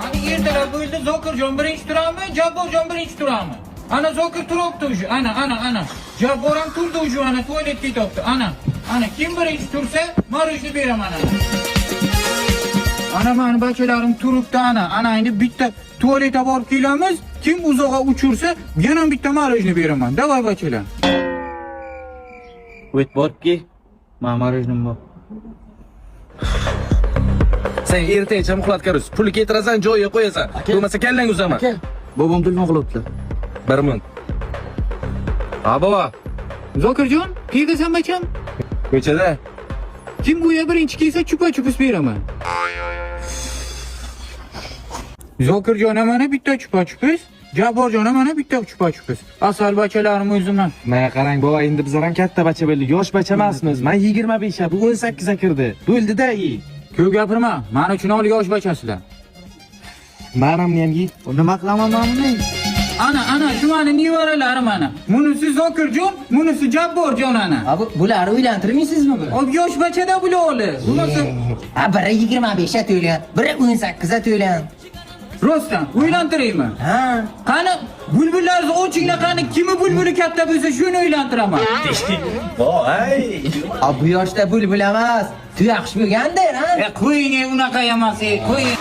Hani ertalar bo'ldi Zokirjon birinchi turami, Jabborjon birinchi turami? Ana Zokir turibdi уже. Ana. Jabbor ham turdi уже, ana tualetga ketyapti. Ana kim birinchi tursa, marojni beraman ana. Ana mani bachalarim turibdi ana endi bitta tualetga borib kelamiz. Kim uzoqqa uchursa, yana bitta marojni beraman. Davay bachalar. O't boribki, men marojnim bor. Sen ertaga muxlatga rus. Pulni keltirasan, joyiga qo'yasan. Bo'lmasa kallang uzaman. Aka, bobom telefon qilyapti. 1000. Ha baba, Zokirjon, qayerdasan bacham? ko'chada. Kim bu yer birinchi kelsa chupa-chupus beraman. Zokirjon mana bitta chupa-chupus, Jabborjon mana bitta chupa-chupus. Asal bachalarim o'zimdan. Mana qarang baba, endi bizlar ham katta bacha bo'ldik. Yosh bacha emasmiz. Men 25 ga, bu 18 ga kirdi. Bo'ldi-da, Ko'p gapirma, men uchun ol yosh bachasilar. Manamni ham yey. Nima qilaman men buni? Ana shu mani nevaralarim ana. Bunisi Zokirjon, bunisi Jabborjon ana. Bularni uylantirmaysizmi bu? Ob yosh bachada bular. Bunisi Biri 25 ga to'ylan, biri 18 ga to'ylan. rostdan uylantiraymi? Ha. Qani bulbullarni ochinglar, qani kimi bulbuli katta bo'lsa shuni uylantiraman. Voy! Bu yoshda bulbul emas, tuyaqush bo'lganda, ha? Qo'ying unaqa emas, qo'ying.